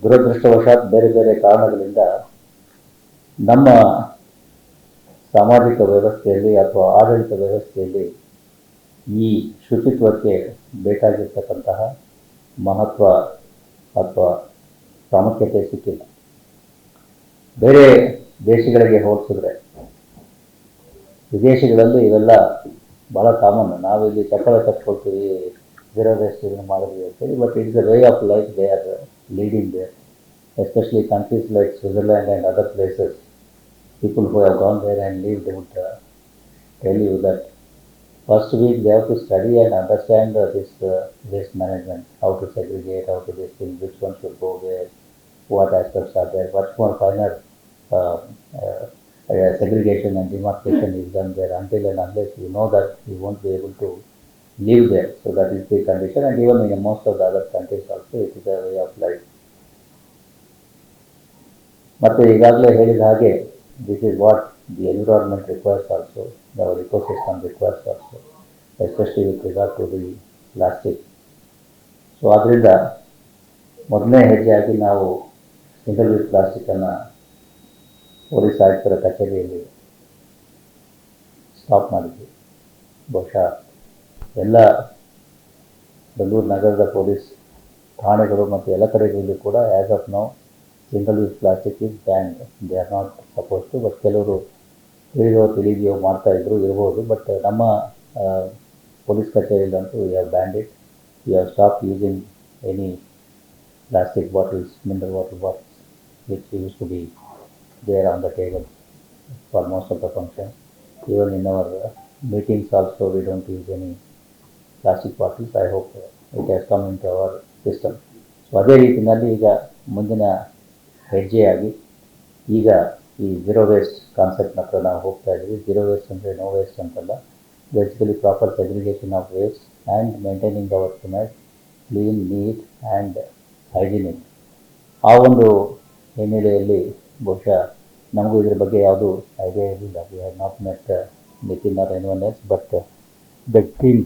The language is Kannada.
ದುರದೃಷ್ಟವಶಾತ್ ಬೇರೆ ಬೇರೆ ಕಾರಣಗಳಿಂದ ನಮ್ಮ ಸಾಮಾಜಿಕ ವ್ಯವಸ್ಥೆಯಲ್ಲಿ ಅಥವಾ ಆಡಳಿತ ವ್ಯವಸ್ಥೆಯಲ್ಲಿ ಈ ಶುಚಿತ್ವಕ್ಕೆ ಬೇಕಾಗಿರ್ತಕ್ಕಂತಹ ಮಹತ್ವ ಅಥವಾ ಪ್ರಾಮುಖ್ಯತೆ ಸಿಕ್ಕಿಲ್ಲ. ಬೇರೆ ದೇಶಗಳಿಗೆ ಹೋಲಿಸಿದ್ರೆ ವಿದೇಶಗಳಲ್ಲಿ ಇವೆಲ್ಲ ಭಾಳ ಕಾಮನ್. ನಾವಿಲ್ಲಿ ಚಪ್ಪಳೆ ತಕ್ಕೊಳ್ತೀವಿ, ಝೀರೋ ವೇಸ್ಟ್ ಇದನ್ನು ಮಾಡಿದ್ವಿ ಅಂತೇಳಿ, but it is a way of life they are leading there, especially countries like Switzerland and other places. People who have gone there and lived would tell you that first week they have to study and understand this waste management, how to segregate, how to this thing, which one should go where, what aspects are there, much more finer uh, uh, segregation and demarcation is done there. Until and unless you know that, you won't be able to live there. So that is the condition, and even in most of the other countries also it is a way of life. ಮತ್ತು ಈಗಾಗಲೇ ಹೇಳಿದ ಹಾಗೆ this is what the environment requires also, our ecosystem requires also, especially with regard to the plastic. So ಆದ್ದರಿಂದ ಮೊದಲನೇ ಹೆಜ್ಜೆಯಾಗಿ ನಾವು ಸಿಂಗಲ್ ಯೂಸ್ ಪ್ಲಾಸ್ಟಿಕ್ಕನ್ನು ಪೊಲೀಸ್ ಆಯುಕ್ತರ ಕಚೇರಿಯಲ್ಲಿ ಸ್ಟಾಪ್ ಮಾಡಿದ್ವಿ. ಬಹುಶಃ ಎಲ್ಲ ಬೆಂಗಳೂರು ನಗರದ ಪೊಲೀಸ್ ಠಾಣೆಗಳು ಮತ್ತು ಎಲ್ಲ ಕಡೆಗಳಲ್ಲೂ ಕೂಡ as of now single use plastic is banned. They are not suppose to, but ಕೆಲವರು ತಿಳಿದೆಯೋ ಮಾಡ್ತಾಯಿದ್ರು ಇರ್ಬೋದು. ಬಟ್ ನಮ್ಮ ಪೊಲೀಸ್ ಕಚೇರಿಯಲ್ಲಂತೂ we have banned it. We have stop using any plastic bottles, mineral water bottles which use to be there on the table for most of the function. Even in our meetings also we don't use any plastic bottles. I hope it has come into our system. So ಅದೇ ರೀತಿಯಲ್ಲಿ ಈಗ ಮುಂದಿನ ಹೆಜ್ಜೆಯಾಗಿ ಈಗ ಈ ಝೀರೋ ವೇಸ್ಟ್ ಕಾನ್ಸೆಪ್ಟ್ನ ಹತ್ರ ನಾವು ಹೋಗ್ತಾ ಇದ್ದೀವಿ. ಝೀರೋ ವೇಸ್ಟ್ ಅಂದರೆ ನೋ ವೇಸ್ಟ್ ಅಂತಲ್ಲ, basically proper segregation of waste and maintaining our premise clean, neat and hygienic. ಆ ಒಂದು ಹಿನ್ನೆಲೆಯಲ್ಲಿ ಬಹುಶಃ ನಮಗೂ ಇದ್ರ ಬಗ್ಗೆ ಯಾವುದೂ ಐಡಿಯಾ ಇರಲಿಲ್ಲ. We have not met Nitin or anyone else, but the team